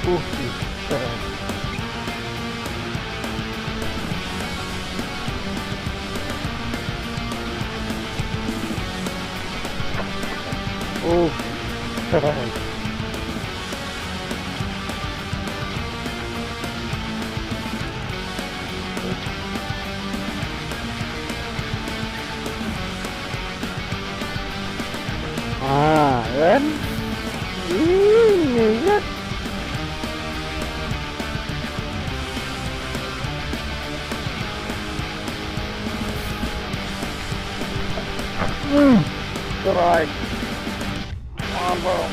Keren. Keren. Kan? Ini kan. Strike. Mantap.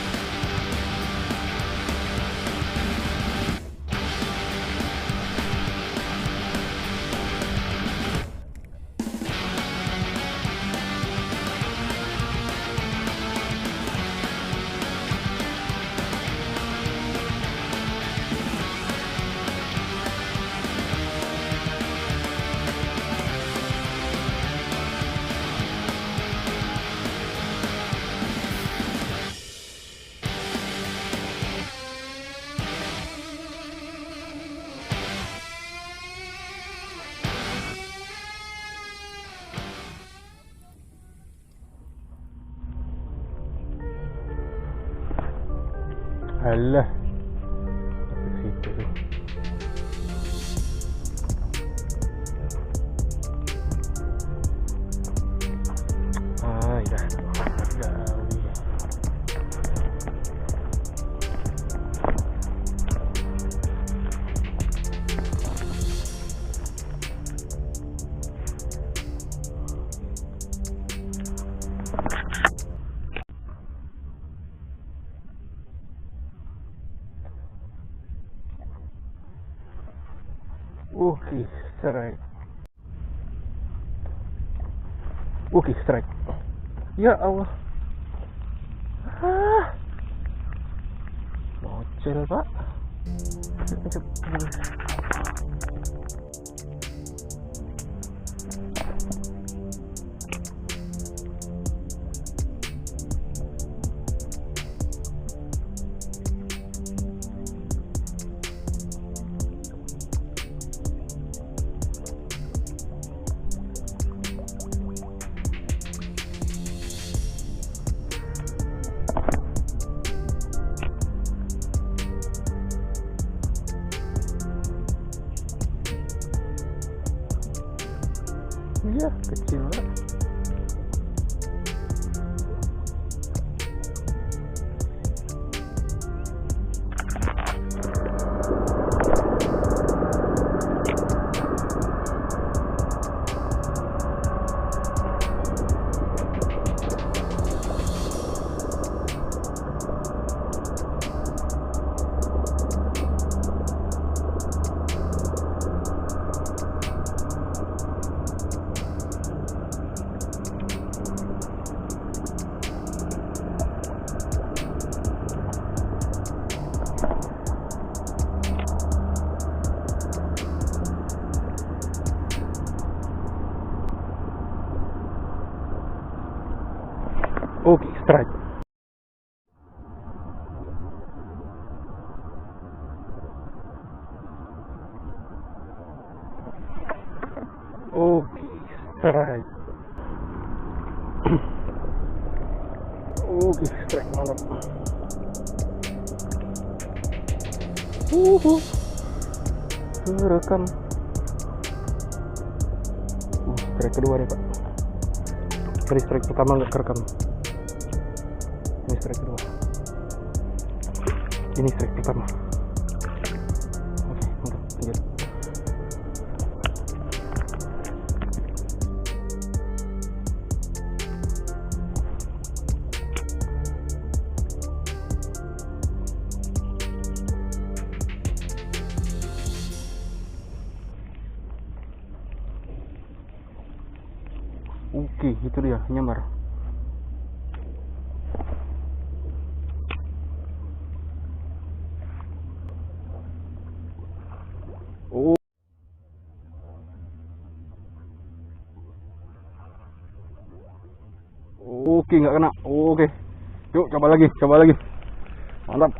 Alah, sampai situ tuh. Ya, strike. Strike. Ya Allah. Bocil, Pak. Iya, kecil lah. Strike. Strike. Strike malam. Rekam. Strike kedua nih, Pak. Tadi strike pertama nggak kerekam. Ini strike kedua. Ini strike pertama. Oke, mantap. Lanjut. Oke, itu dia nyamar. Oke, nggak kena. Oke, yuk coba lagi, mantap.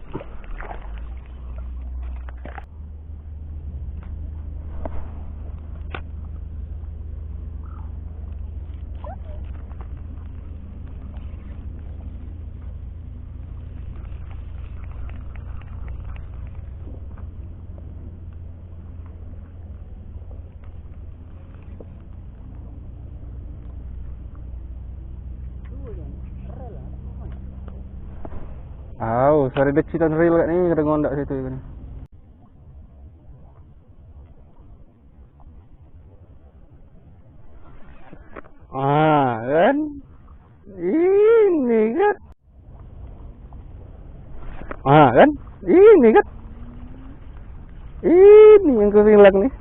Sorry deh citan real kan nih, kadang ngondak situ kan. Kan? Ini kan? Kan? Ini kan? Ini yang kerilak nih.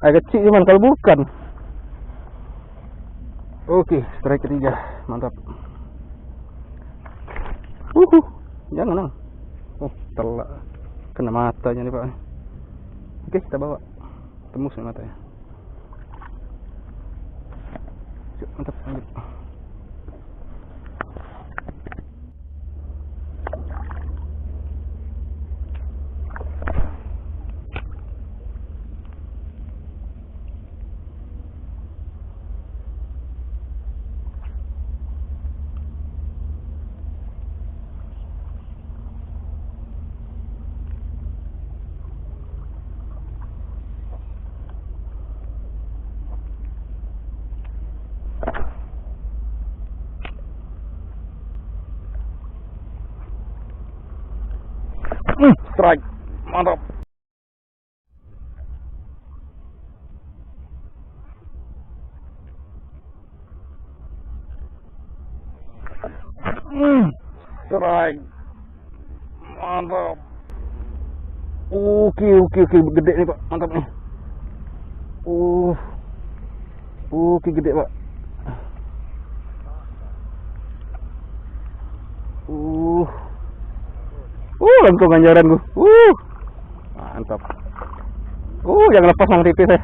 Agak kecil cuman kalau bukan. Oke, strike ketiga, mantap. Jangan nang. Telak. Kena matanya nih Pak. Oke, kita bawa. Tembus nih matanya. Cuk, mantap, lanjut. Strike, mantap. Strike, mantap. Oke, gede nih Pak, mantap nih. Oke, gede Pak. Langsung ganjaran gua. Mantap. Jangan lepas yang tipis ya.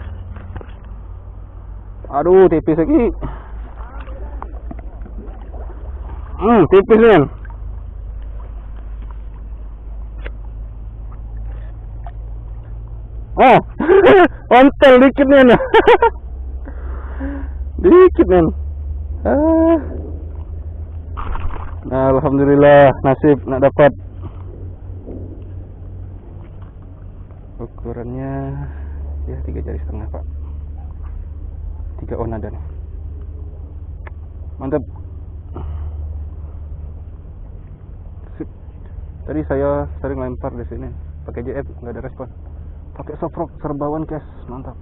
Aduh, tipis lagi. Tipis nih. Ontel dikit nih. Dikit nih. Alhamdulillah, nasib nak dapat. Ukurannya ya 3,5 jari Pak. 3 on ada nih. Mantap. Sip. Tadi saya sering lempar di sini pakai JF, nggak ada respon. Pakai soft rock serbawan guys, mantap.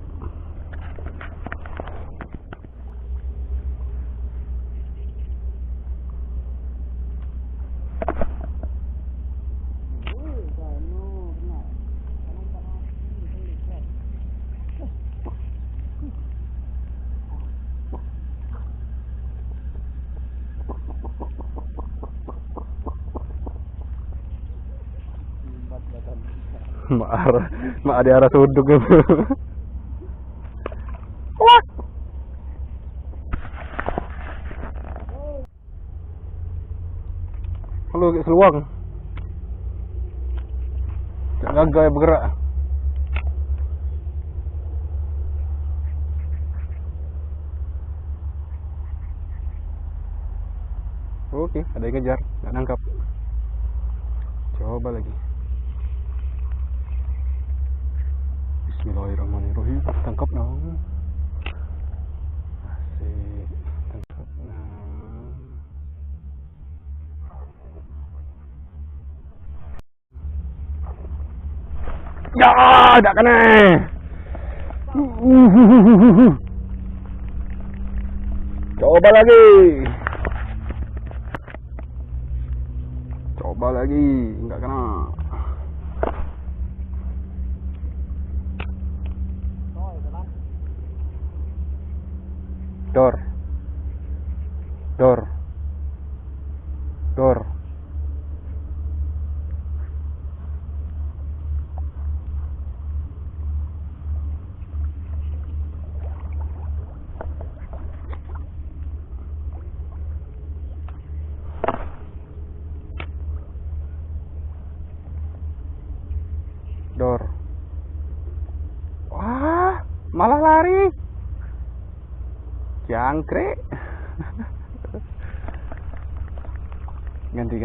Mak ada arah suduk. Halo, kayak seluang. Gagal bergerak. Oke, ada yang ngejar, nggak nangkap. Coba lagi. Bismillahirrahmanirrahim. Tangkap dong. Asik. Tangkap dong. Ya, tak kena. Coba lagi. Coba lagi, enggak kena. Dor. Wah, malah lari. Jangkrik. Ganti.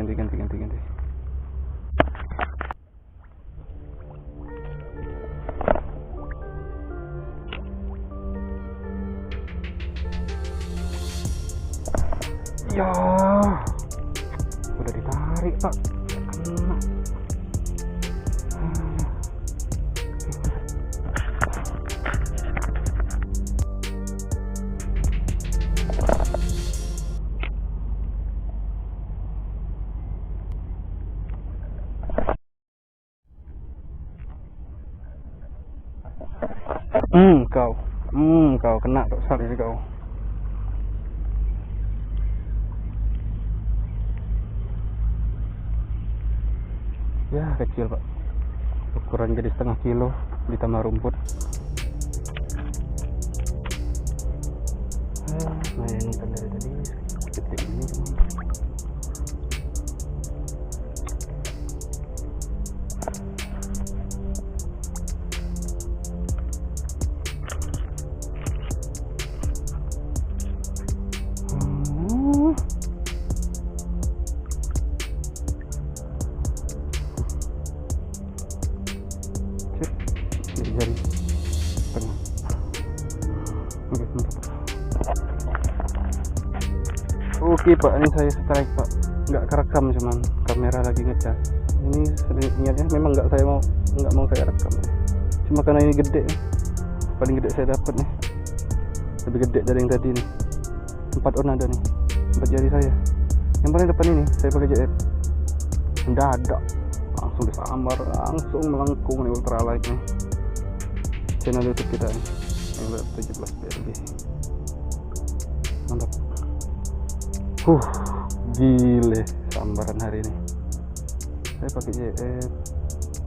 Ya, udah ditarik tarik pak, kena. Kau kena besar ini kau. Ya kecil pak, ukuran jadi setengah kilo ditambah rumput. Main ikan dari tadi gede ini cuma. Jari tengah. Oke, mantap. Oke pak, ini saya strike pak, nggak kerekam cuman kamera lagi ngecas. Ini niatnya memang nggak mau saya rekam, cuma karena ini gede, paling gede saya dapat nih, lebih gede dari yang tadi nih. 4 on ada nih, 4 jari saya. Yang paling depan ini saya pakai JF, mendadak langsung disambar, langsung melengkung nih ultralight nih. Channel YouTube kita nih yang 17 BRG, mantap. Gile sambaran hari ini. Saya pakai JF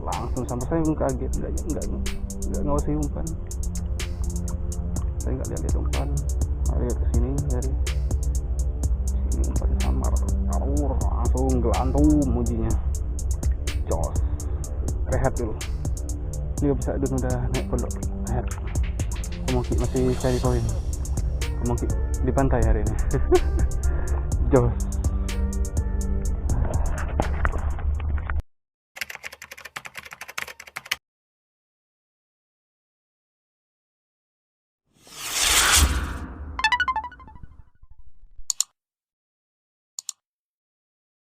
langsung sambar, saya pun kaget, nggak ngawasi umpan. Saya nggak lihat umpan, lihat kesini dari sini umpan sambar, langsung gelantung mujinya. Jos, rehat dulu. Ini gak bisa dulu, udah naik pondok. Rehat. Kemungki masih cari poin. Kemungki di pantai hari ini. Jos.